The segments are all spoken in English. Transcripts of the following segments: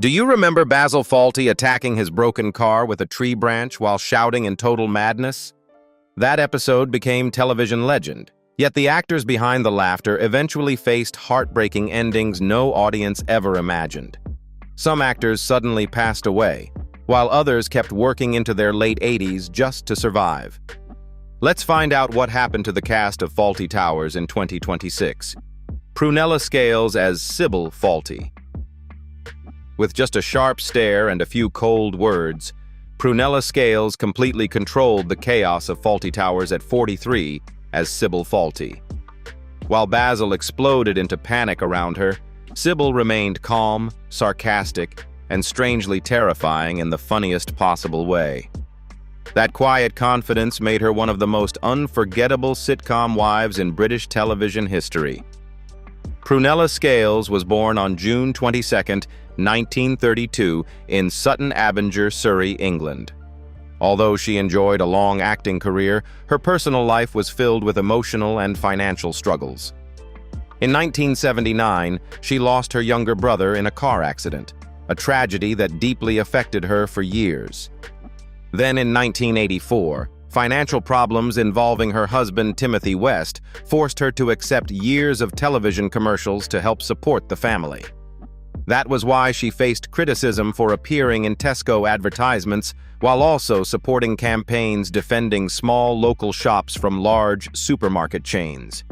Do you remember Basil Fawlty attacking his broken car with a tree branch while shouting in total madness? That episode became television legend, yet the actors behind the laughter eventually faced heartbreaking endings no audience ever imagined. Some actors suddenly passed away, while others kept working into their late 80s just to survive. Let's find out what happened to the cast of Fawlty Towers in 2026. Prunella Scales as Sybil Fawlty. With just a sharp stare and a few cold words, Prunella Scales completely controlled the chaos of Fawlty Towers at 43 as Sybil Fawlty. While Basil exploded into panic around her, Sybil remained calm, sarcastic, and strangely terrifying in the funniest possible way. That quiet confidence made her one of the most unforgettable sitcom wives in British television history. Prunella Scales was born on June 22, 1932, in Sutton Abinger, Surrey, England. Although she enjoyed a long acting career, her personal life was filled with emotional and financial struggles. In 1979, she lost her younger brother in a car accident, a tragedy that deeply affected her for years. Then in 1984, financial problems involving her husband Timothy West forced her to accept years of television commercials to help support the family. That was why she faced criticism for appearing in Tesco advertisements while also supporting campaigns defending small local shops from large supermarket chains.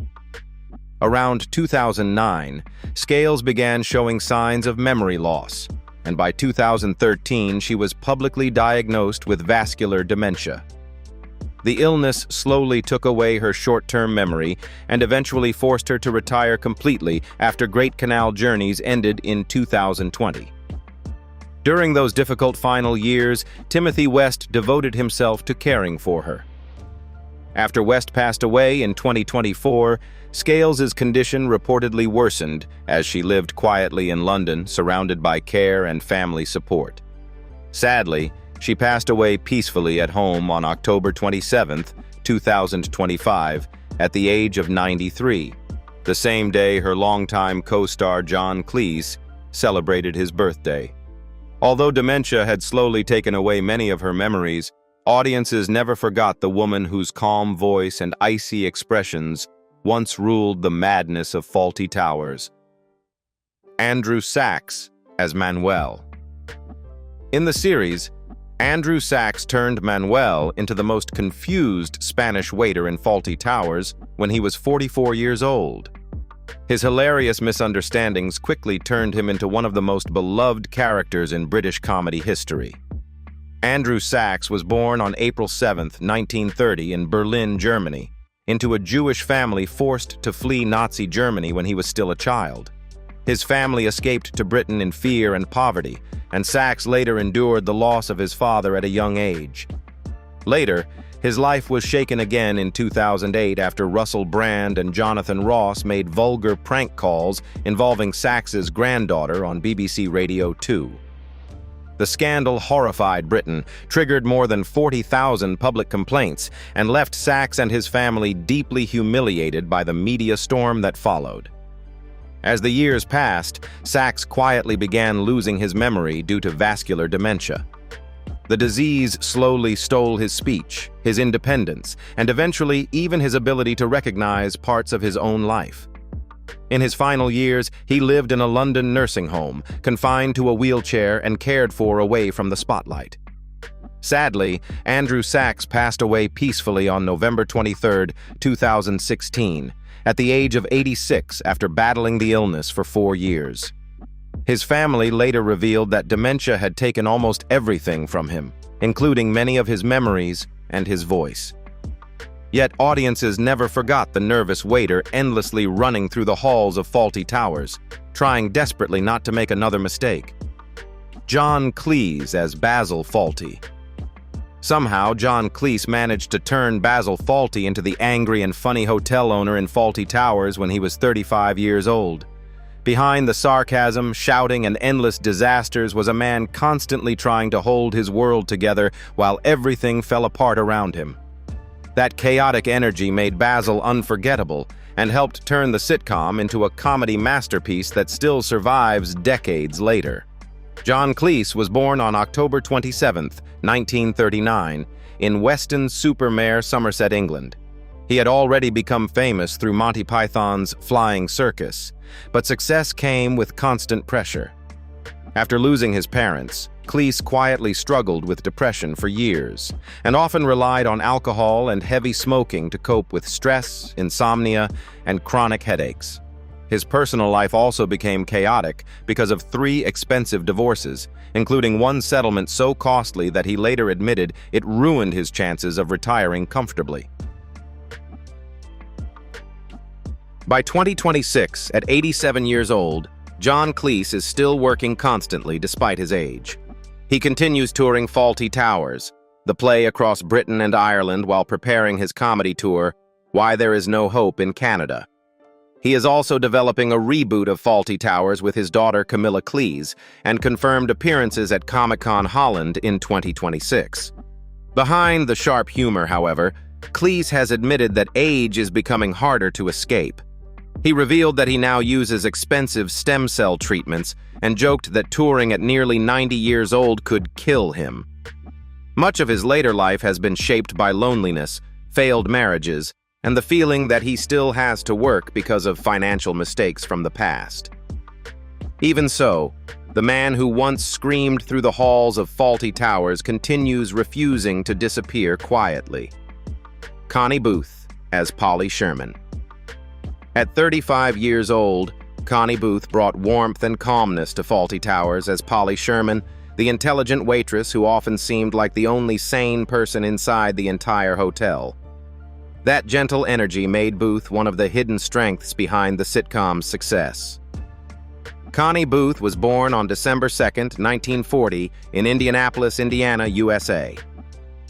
Around 2009, Scales began showing signs of memory loss, and by 2013 she was publicly diagnosed with vascular dementia. The illness slowly took away her short-term memory and eventually forced her to retire completely after Great Canal journeys ended in 2020. During those difficult final years, Timothy West devoted himself to caring for her. After West passed away in 2024, Scales's condition reportedly worsened as she lived quietly in London, surrounded by care and family support. Sadly, she passed away peacefully at home on October 27, 2025, at the age of 93, the same day her longtime co-star John Cleese celebrated his birthday. Although dementia had slowly taken away many of her memories, audiences never forgot the woman whose calm voice and icy expressions once ruled the madness of Fawlty Towers. Andrew Sachs as Manuel. In the series, Andrew Sachs turned Manuel into the most confused Spanish waiter in Fawlty Towers when he was 44 years old. His hilarious misunderstandings quickly turned him into one of the most beloved characters in British comedy history. Andrew Sachs was born on April 7, 1930, in Berlin, Germany, into a Jewish family forced to flee Nazi Germany when he was still a child. His family escaped to Britain in fear and poverty, and Sachs later endured the loss of his father at a young age. Later, his life was shaken again in 2008 after Russell Brand and Jonathan Ross made vulgar prank calls involving Sachs's granddaughter on BBC Radio 2. The scandal horrified Britain, triggered more than 40,000 public complaints, and left Sachs and his family deeply humiliated by the media storm that followed. As the years passed, Sachs quietly began losing his memory due to vascular dementia. The disease slowly stole his speech, his independence, and eventually even his ability to recognize parts of his own life. In his final years, he lived in a London nursing home, confined to a wheelchair and cared for away from the spotlight. Sadly, Andrew Sachs passed away peacefully on November 23, 2016, at the age of 86 after battling the illness for 4 years. His family later revealed that dementia had taken almost everything from him, including many of his memories and his voice. Yet audiences never forgot the nervous waiter endlessly running through the halls of Fawlty Towers, trying desperately not to make another mistake. John Cleese as Basil Fawlty. Somehow, John Cleese managed to turn Basil Fawlty into the angry and funny hotel owner in Fawlty Towers when he was 35 years old. Behind the sarcasm, shouting, and endless disasters was a man constantly trying to hold his world together while everything fell apart around him. That chaotic energy made Basil unforgettable and helped turn the sitcom into a comedy masterpiece that still survives decades later. John Cleese was born on October 27, 1939, in Weston-super-Mare, Somerset, England. He had already become famous through Monty Python's Flying Circus, but success came with constant pressure. After losing his parents, Cleese quietly struggled with depression for years, and often relied on alcohol and heavy smoking to cope with stress, insomnia, and chronic headaches. His personal life also became chaotic because of 3 expensive divorces, including one settlement so costly that he later admitted it ruined his chances of retiring comfortably. By 2026, at 87 years old, John Cleese is still working constantly despite his age. He continues touring Fawlty Towers, the play across Britain and Ireland, while preparing his comedy tour, Why There Is No Hope in Canada. He is also developing a reboot of Fawlty Towers with his daughter Camilla Cleese, and confirmed appearances at Comic-Con Holland in 2026. Behind the sharp humor, however, Cleese has admitted that age is becoming harder to escape. He revealed that he now uses expensive stem cell treatments and joked that touring at nearly 90 years old could kill him. Much of his later life has been shaped by loneliness, failed marriages, and the feeling that he still has to work because of financial mistakes from the past. Even so, the man who once screamed through the halls of Fawlty Towers continues refusing to disappear quietly. Connie Booth as Polly Sherman. At 35 years old, Connie Booth brought warmth and calmness to Fawlty Towers as Polly Sherman, the intelligent waitress who often seemed like the only sane person inside the entire hotel. That gentle energy made Booth one of the hidden strengths behind the sitcom's success. Connie Booth was born on December 2, 1940, in Indianapolis, Indiana, USA.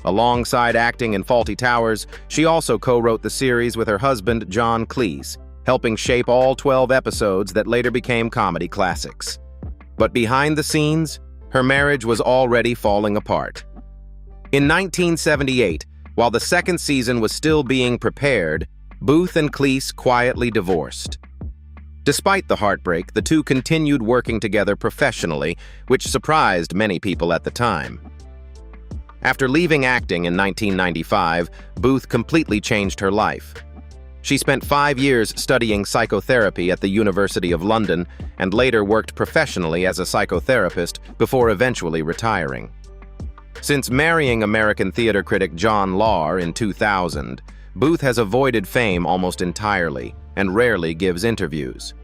Alongside acting in Fawlty Towers, she also co-wrote the series with her husband, John Cleese, helping shape all 12 episodes that later became comedy classics. But behind the scenes, her marriage was already falling apart. In 1978, while the second season was still being prepared, Booth and Cleese quietly divorced. Despite the heartbreak, the two continued working together professionally, which surprised many people at the time. After leaving acting in 1995, Booth completely changed her life. She spent 5 years studying psychotherapy at the University of London and later worked professionally as a psychotherapist before eventually retiring. Since marrying American theater critic John Lahr in 2000, Booth has avoided fame almost entirely and rarely gives interviews.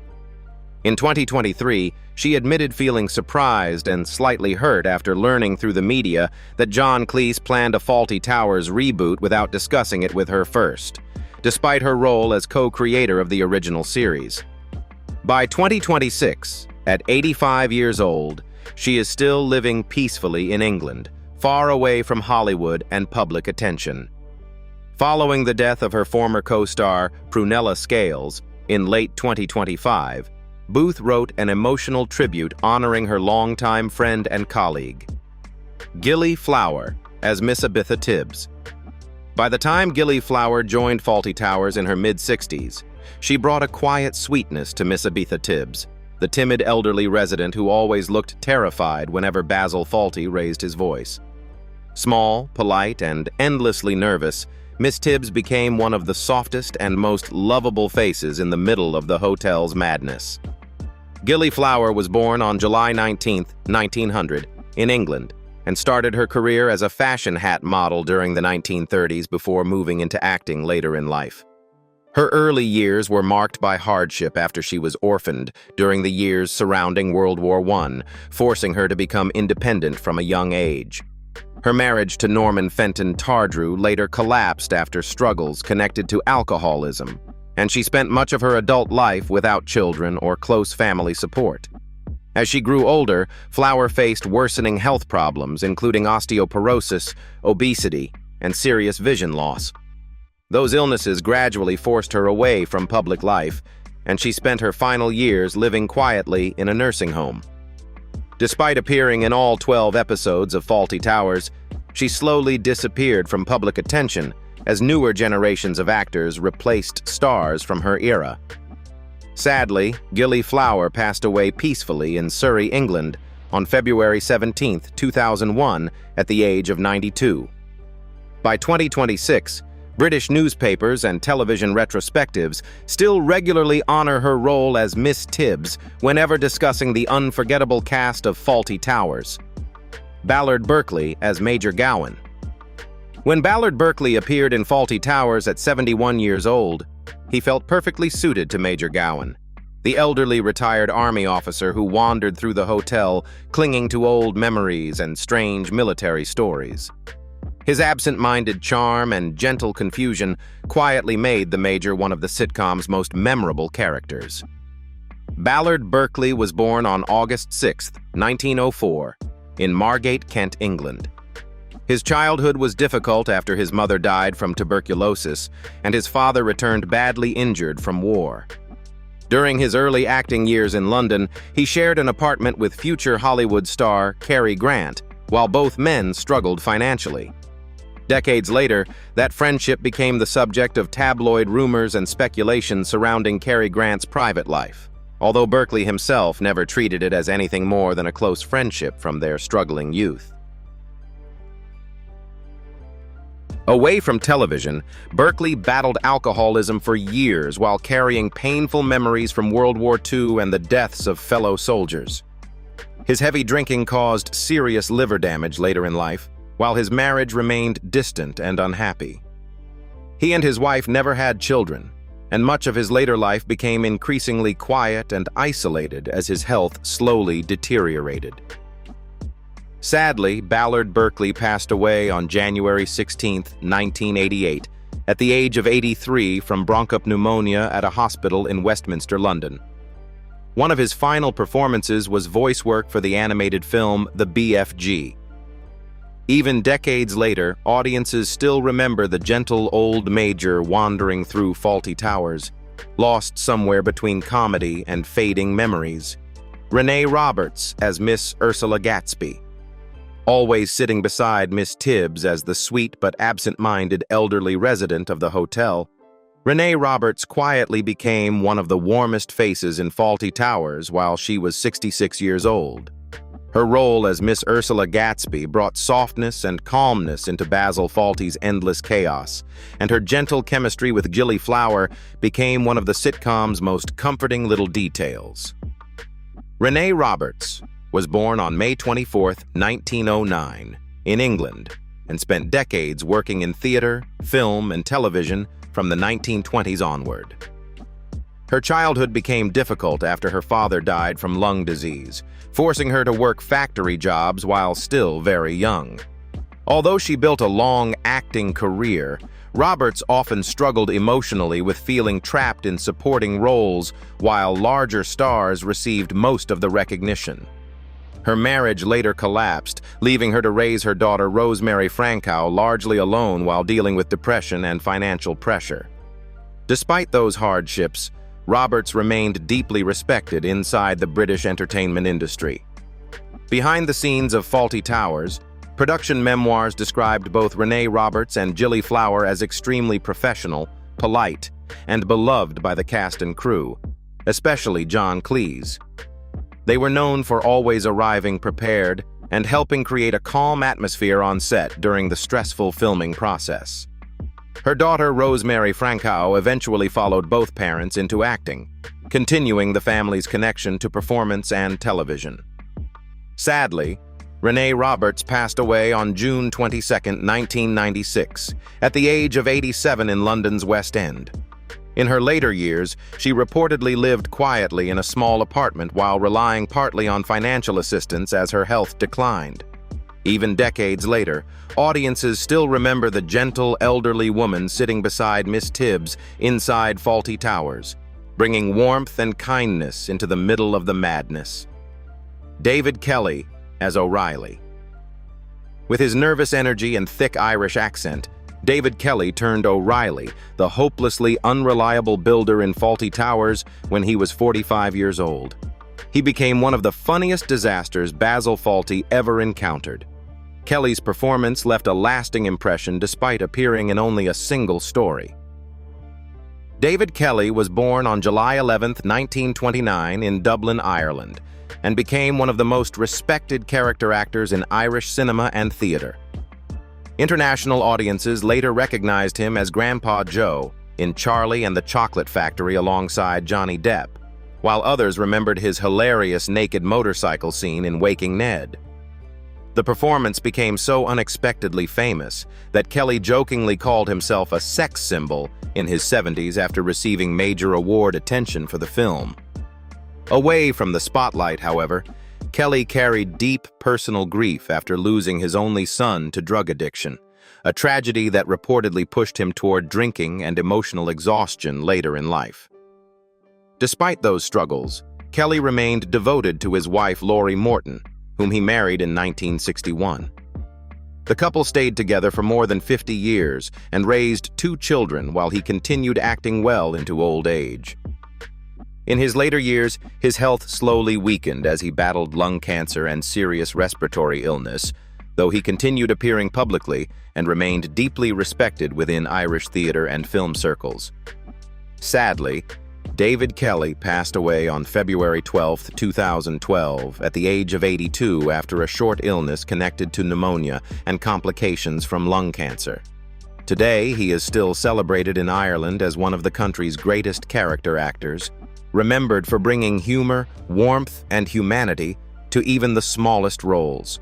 In 2023, she admitted feeling surprised and slightly hurt after learning through the media that John Cleese planned a Fawlty Towers reboot without discussing it with her first, despite her role as co-creator of the original series. By 2026, at 85 years old, she is still living peacefully in England, far away from Hollywood and public attention. Following the death of her former co-star, Prunella Scales, in late 2025, Booth wrote an emotional tribute honoring her longtime friend and colleague. Gilly Flower as Miss Abitha Tibbs. By the time Gilly Flower joined Fawlty Towers in her mid-60s, she brought a quiet sweetness to Miss Abitha Tibbs, the timid elderly resident who always looked terrified whenever Basil Fawlty raised his voice. Small, polite, and endlessly nervous, Miss Tibbs became one of the softest and most lovable faces in the middle of the hotel's madness. Gilly Flower was born on July 19, 1900, in England, and started her career as a fashion hat model during the 1930s before moving into acting later in life. Her early years were marked by hardship after she was orphaned during the years surrounding World War I, forcing her to become independent from a young age. Her marriage to Norman Fenton Tardrew later collapsed after struggles connected to alcoholism, and she spent much of her adult life without children or close family support. As she grew older, Flower faced worsening health problems, including osteoporosis, obesity, and serious vision loss. Those illnesses gradually forced her away from public life, and she spent her final years living quietly in a nursing home. Despite appearing in all 12 episodes of Fawlty Towers, she slowly disappeared from public attention as newer generations of actors replaced stars from her era. Sadly, Gilly Flower passed away peacefully in Surrey, England, on February 17, 2001, at the age of 92. By 2026, British newspapers and television retrospectives still regularly honor her role as Miss Tibbs whenever discussing the unforgettable cast of Fawlty Towers. Ballard Berkeley as Major Gowan. When Ballard Berkeley appeared in Fawlty Towers at 71 years old, he felt perfectly suited to Major Gowan, the elderly retired Army officer who wandered through the hotel clinging to old memories and strange military stories. His absent-minded charm and gentle confusion quietly made the Major one of the sitcom's most memorable characters. Ballard Berkeley was born on August 6, 1904, in Margate, Kent, England. His childhood was difficult after his mother died from tuberculosis, and his father returned badly injured from war. During his early acting years in London, he shared an apartment with future Hollywood star Cary Grant, while both men struggled financially. Decades later, that friendship became the subject of tabloid rumors and speculation surrounding Cary Grant's private life, although Berkeley himself never treated it as anything more than a close friendship from their struggling youth. Away from television, Berkeley battled alcoholism for years while carrying painful memories from World War II and the deaths of fellow soldiers. His heavy drinking caused serious liver damage later in life, while his marriage remained distant and unhappy. He and his wife never had children, and much of his later life became increasingly quiet and isolated as his health slowly deteriorated. Sadly, Ballard Berkeley passed away on January 16, 1988, at the age of 83 from bronchopneumonia at a hospital in Westminster, London. One of his final performances was voice work for the animated film The BFG. Even decades later, audiences still remember the gentle old Major wandering through Fawlty Towers, lost somewhere between comedy and fading memories. Renee Roberts as Miss Ursula Gatsby. Always sitting beside Miss Tibbs as the sweet but absent-minded elderly resident of the hotel, Renee Roberts quietly became one of the warmest faces in Fawlty Towers while she was 66 years old. Her role as Miss Ursula Gatsby brought softness and calmness into Basil Fawlty's endless chaos, and her gentle chemistry with Gilly Flower became one of the sitcom's most comforting little details. Renee Roberts was born on May 24, 1909, in England, and spent decades working in theater, film, and television from the 1920s onward. Her childhood became difficult after her father died from lung disease, forcing her to work factory jobs while still very young. Although she built a long acting career, Roberts often struggled emotionally with feeling trapped in supporting roles while larger stars received most of the recognition. Her marriage later collapsed, leaving her to raise her daughter Rosemary Francow largely alone while dealing with depression and financial pressure. Despite those hardships, Roberts remained deeply respected inside the British entertainment industry. Behind the scenes of Fawlty Towers, production memoirs described both Renee Roberts and Gilly Flower as extremely professional, polite, and beloved by the cast and crew, especially John Cleese. They were known for always arriving prepared and helping create a calm atmosphere on set during the stressful filming process. Her daughter Rosemary Francow eventually followed both parents into acting, continuing the family's connection to performance and television. Sadly, Renee Roberts passed away on June 22, 1996, at the age of 87 in London's West End. In her later years, she reportedly lived quietly in a small apartment while relying partly on financial assistance as her health declined. Even decades later, audiences still remember the gentle, elderly woman sitting beside Miss Tibbs inside Fawlty Towers, bringing warmth and kindness into the middle of the madness. David Kelly as O'Reilly. With his nervous energy and thick Irish accent, David Kelly turned O'Reilly, the hopelessly unreliable builder in Fawlty Towers, when he was 45 years old. He became one of the funniest disasters Basil Fawlty ever encountered. Kelly's performance left a lasting impression despite appearing in only a single story. David Kelly was born on July 11, 1929, in Dublin, Ireland, and became one of the most respected character actors in Irish cinema and theater. International audiences later recognized him as Grandpa Joe in Charlie and the Chocolate Factory alongside Johnny Depp, while others remembered his hilarious naked motorcycle scene in Waking Ned. The performance became so unexpectedly famous that Kelly jokingly called himself a sex symbol in his 70s after receiving major award attention for the film. Away from the spotlight, however, Kelly carried deep personal grief after losing his only son to drug addiction, a tragedy that reportedly pushed him toward drinking and emotional exhaustion later in life. Despite those struggles, Kelly remained devoted to his wife Laurie Morton, whom he married in 1961. The couple stayed together for more than 50 years and raised 2 children while he continued acting well into old age. In his later years, his health slowly weakened as he battled lung cancer and serious respiratory illness, though he continued appearing publicly and remained deeply respected within Irish theater and film circles. Sadly, David Kelly passed away on February 12, 2012, at the age of 82 after a short illness connected to pneumonia and complications from lung cancer. Today, he is still celebrated in Ireland as one of the country's greatest character actors, remembered for bringing humor, warmth, and humanity to even the smallest roles.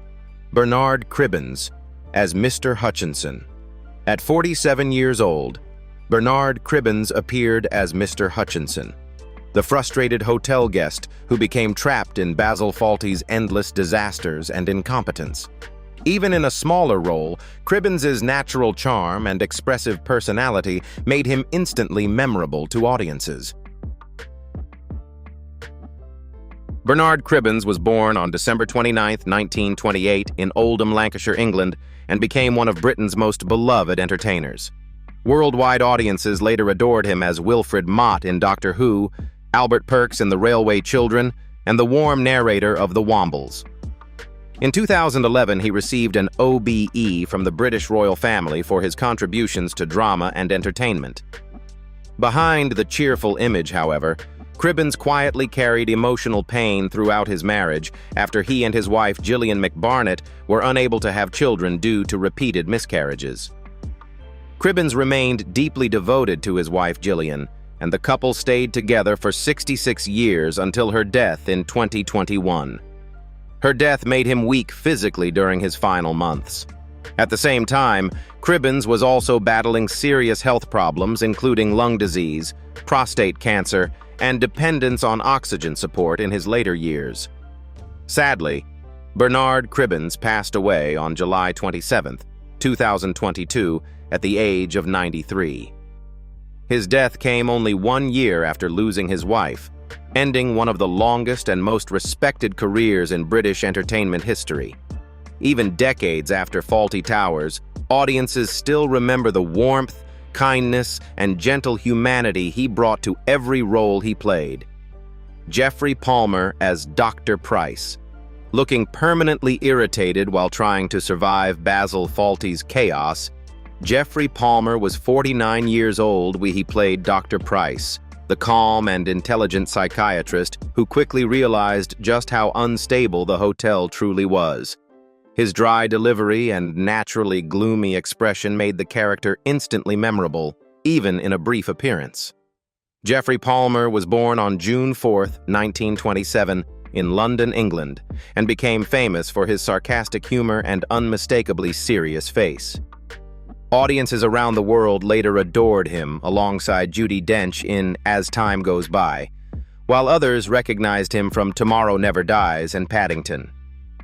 Bernard Cribbins as Mr. Hutchinson. At 47 years old, Bernard Cribbins appeared as Mr. Hutchinson, the frustrated hotel guest who became trapped in Basil Fawlty's endless disasters and incompetence. Even in a smaller role, Cribbins's natural charm and expressive personality made him instantly memorable to audiences. Bernard Cribbins was born on December 29, 1928, in Oldham, Lancashire, England, and became one of Britain's most beloved entertainers. Worldwide audiences later adored him as Wilfred Mott in Doctor Who, Albert Perks in The Railway Children, and the warm narrator of The Wombles. In 2011, he received an OBE from the British royal family for his contributions to drama and entertainment. Behind the cheerful image, however, Cribbins quietly carried emotional pain throughout his marriage after he and his wife Gillian McBarnett were unable to have children due to repeated miscarriages. Cribbins remained deeply devoted to his wife Gillian, and the couple stayed together for 66 years until her death in 2021. Her death made him weak physically during his final months. At the same time, Cribbins was also battling serious health problems including lung disease, prostate cancer, and dependence on oxygen support in his later years. Sadly, Bernard Cribbins passed away on July 27, 2022, at the age of 93. His death came only 1 year after losing his wife, ending one of the longest and most respected careers in British entertainment history. Even decades after Fawlty Towers, audiences still remember the warmth, kindness, and gentle humanity he brought to every role he played. Geoffrey Palmer as Dr. Price. Looking permanently irritated while trying to survive Basil Fawlty's chaos, Geoffrey Palmer was 49 years old when he played Dr. Price, the calm and intelligent psychiatrist who quickly realized just how unstable the hotel truly was. His dry delivery and naturally gloomy expression made the character instantly memorable, even in a brief appearance. Geoffrey Palmer was born on June 4, 1927, in London, England, and became famous for his sarcastic humor and unmistakably serious face. Audiences around the world later adored him alongside Judi Dench in As Time Goes By, while others recognized him from Tomorrow Never Dies and Paddington.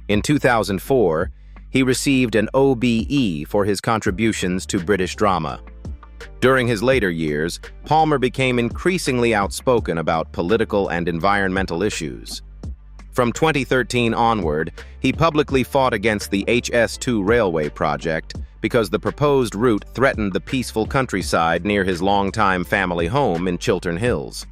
In 2004, he received an OBE for his contributions to British drama. During his later years, Palmer became increasingly outspoken about political and environmental issues. From 2013 onward, he publicly fought against the HS2 railway project because the proposed route threatened the peaceful countryside near his longtime family home in Chiltern Hills.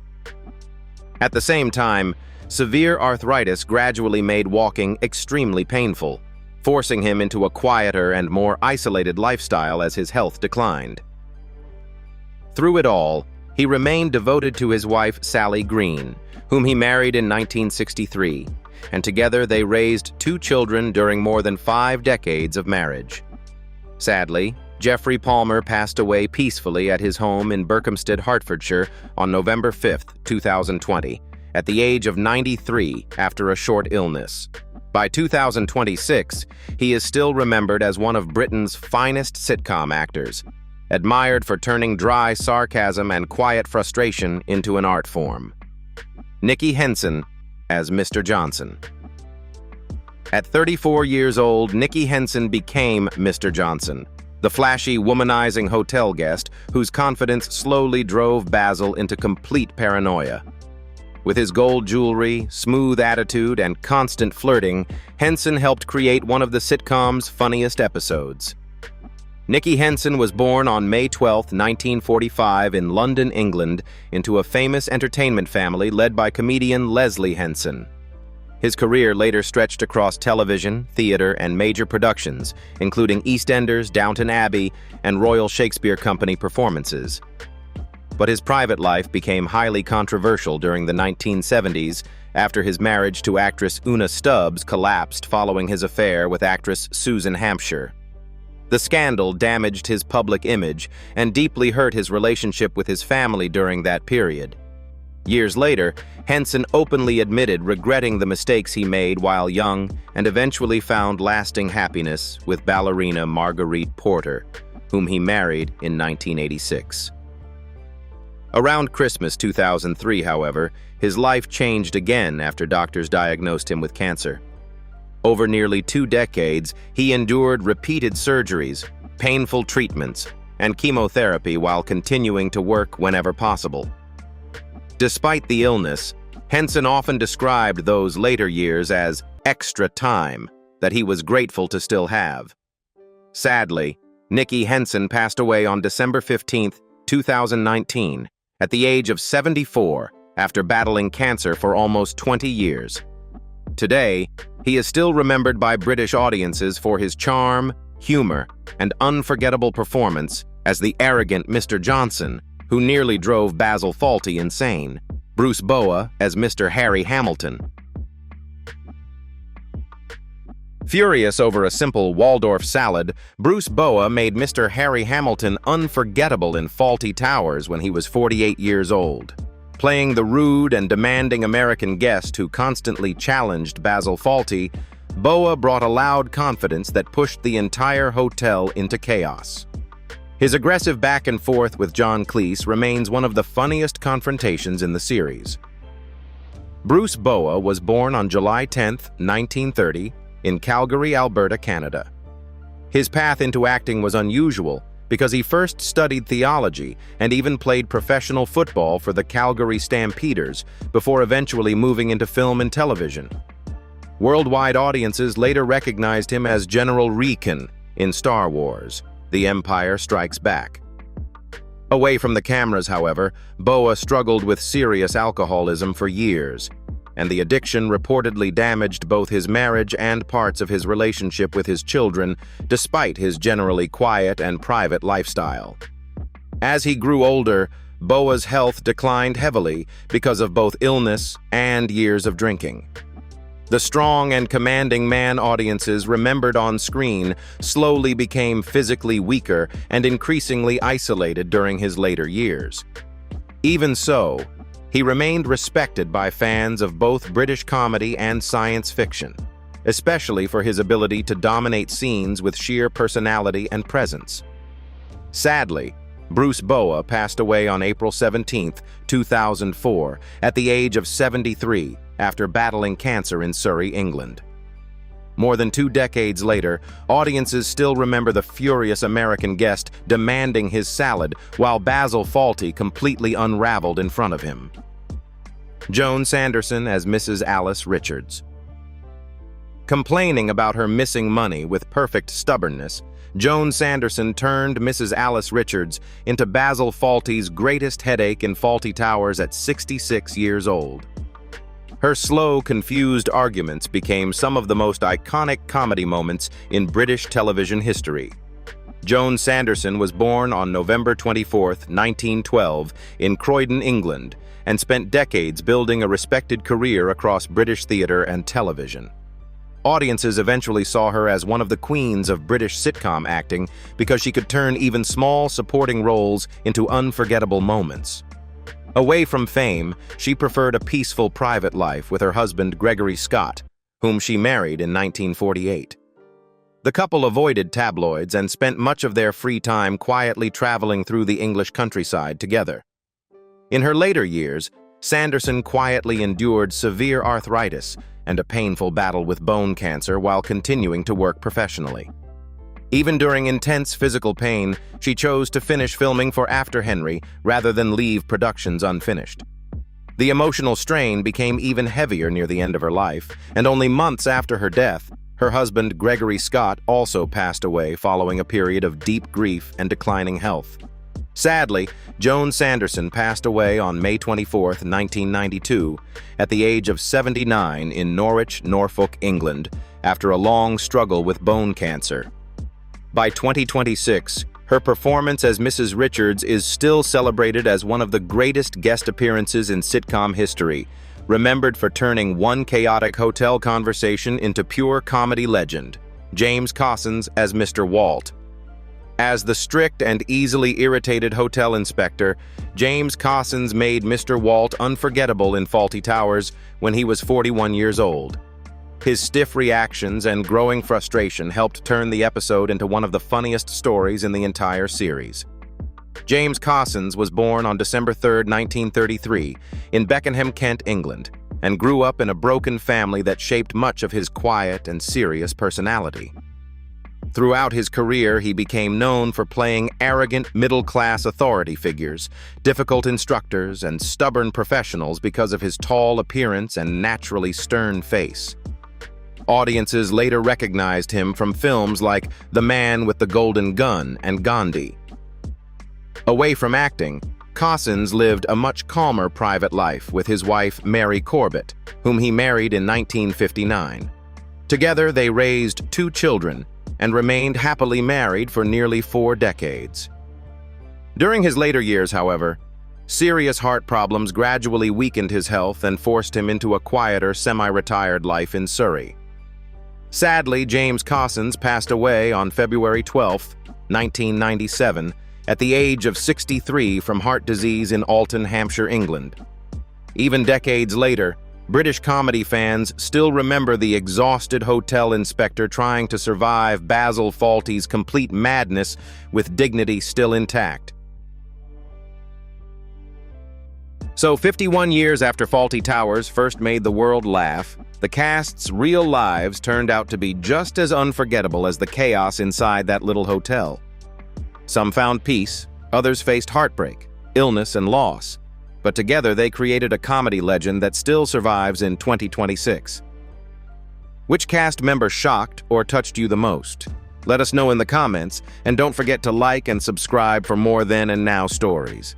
At the same time, severe arthritis gradually made walking extremely painful, forcing him into a quieter and more isolated lifestyle as his health declined. Through it all, he remained devoted to his wife Sally Green, whom he married in 1963, and together they raised 2 children during more than 5 decades of marriage. Sadly, Geoffrey Palmer passed away peacefully at his home in Berkhamsted, Hertfordshire, on November 5, 2020, at the age of 93 after a short illness. By 2026, he is still remembered as one of Britain's finest sitcom actors, admired for turning dry sarcasm and quiet frustration into an art form. Nicky Henson as Mr. Johnson. At 34 years old, Nicky Henson became Mr. Johnson, the flashy, womanizing hotel guest whose confidence slowly drove Basil into complete paranoia. With his gold jewelry, smooth attitude, and constant flirting, Henson helped create one of the sitcom's funniest episodes. Nicky Henson was born on May 12, 1945, in London, England, into a famous entertainment family led by comedian Leslie Henson. His career later stretched across television, theater, and major productions, including EastEnders, Downton Abbey, and Royal Shakespeare Company performances. But his private life became highly controversial during the 1970s after his marriage to actress Una Stubbs collapsed following his affair with actress Susan Hampshire. The scandal damaged his public image and deeply hurt his relationship with his family during that period. Years later, Henson openly admitted regretting the mistakes he made while young and eventually found lasting happiness with ballerina Marguerite Porter, whom he married in 1986. Around Christmas 2003, however, his life changed again after doctors diagnosed him with cancer. Over nearly 2 decades, he endured repeated surgeries, painful treatments, and chemotherapy while continuing to work whenever possible. Despite the illness, Henson often described those later years as extra time that he was grateful to still have. Sadly, Nicky Henson passed away on December 15, 2019, at the age of 74 after battling cancer for almost 20 years. Today, he is still remembered by British audiences for his charm, humor, and unforgettable performance as the arrogant Mr. Johnson, who nearly drove Basil Fawlty insane, Bruce Boa as Mr. Harry Hamilton. Furious over a simple Waldorf salad, Bruce Boa made Mr. Harry Hamilton unforgettable in Fawlty Towers when he was 48 years old. Playing the rude and demanding American guest who constantly challenged Basil Fawlty, Boa brought a loud confidence that pushed the entire hotel into chaos. His aggressive back and forth with John Cleese remains one of the funniest confrontations in the series. Bruce Boa was born on July 10, 1930, in Calgary, Alberta, Canada. His path into acting was unusual because he first studied theology and even played professional football for the Calgary Stampeders before eventually moving into film and television. Worldwide audiences later recognized him as General Reekin in Star Wars: The Empire Strikes Back. Away from the cameras, however, Boa struggled with serious alcoholism for years, and the addiction reportedly damaged both his marriage and parts of his relationship with his children, despite his generally quiet and private lifestyle. As he grew older, Boa's health declined heavily because of both illness and years of drinking. The strong and commanding man audiences remembered on screen slowly became physically weaker and increasingly isolated during his later years. Even so, he remained respected by fans of both British comedy and science fiction, especially for his ability to dominate scenes with sheer personality and presence. Sadly, Bruce Boa passed away on April 17, 2004, at the age of 73 after battling cancer in Surrey, England. More than 2 decades later, audiences still remember the furious American guest demanding his salad while Basil Fawlty completely unraveled in front of him. Joan Sanderson as Mrs. Alice Richards. Complaining about her missing money with perfect stubbornness, Joan Sanderson turned Mrs. Alice Richards into Basil Fawlty's greatest headache in Fawlty Towers at 66 years old. Her slow, confused arguments became some of the most iconic comedy moments in British television history. Joan Sanderson was born on November 24, 1912, in Croydon, England, and spent decades building a respected career across British theatre and television. Audiences eventually saw her as one of the queens of British sitcom acting because she could turn even small supporting roles into unforgettable moments. Away from fame, she preferred a peaceful private life with her husband Gregory Scott, whom she married in 1948. The couple avoided tabloids and spent much of their free time quietly traveling through the English countryside together. In her later years, Sanderson quietly endured severe arthritis and a painful battle with bone cancer while continuing to work professionally. Even during intense physical pain, she chose to finish filming for After Henry rather than leave productions unfinished. The emotional strain became even heavier near the end of her life, and only months after her death, her husband Gregory Scott also passed away following a period of deep grief and declining health. Sadly, Joan Sanderson passed away on May 24, 1992, at the age of 79 in Norwich, Norfolk, England, after a long struggle with bone cancer. By 2026, her performance as Mrs. Richards is still celebrated as one of the greatest guest appearances in sitcom history, remembered for turning one chaotic hotel conversation into pure comedy legend. James Cossins as Mr. Walt. As the strict and easily irritated hotel inspector, James Cossins made Mr. Walt unforgettable in Fawlty Towers when he was 41 years old. His stiff reactions and growing frustration helped turn the episode into one of the funniest stories in the entire series. James Cossins was born on December 3, 1933, in Beckenham, Kent, England, and grew up in a broken family that shaped much of his quiet and serious personality. Throughout his career, he became known for playing arrogant middle-class authority figures, difficult instructors, and stubborn professionals because of his tall appearance and naturally stern face. Audiences later recognized him from films like The Man with the Golden Gun and Gandhi. Away from acting, Cossins lived a much calmer private life with his wife Mary Corbett, whom he married in 1959. Together, they raised 2 children and remained happily married for nearly 4 decades. During his later years, however, serious heart problems gradually weakened his health and forced him into a quieter, semi-retired life in Surrey. Sadly, James Cossins passed away on February 12, 1997, at the age of 63 from heart disease in Alton, Hampshire, England. Even decades later, British comedy fans still remember the exhausted hotel inspector trying to survive Basil Fawlty's complete madness with dignity still intact. So 51 years after Fawlty Towers first made the world laugh, the cast's real lives turned out to be just as unforgettable as the chaos inside that little hotel. Some found peace, others faced heartbreak, illness, and loss. But together they created a comedy legend that still survives in 2026. Which cast member shocked or touched you the most? Let us know in the comments, and don't forget to like and subscribe for more Then and Now stories.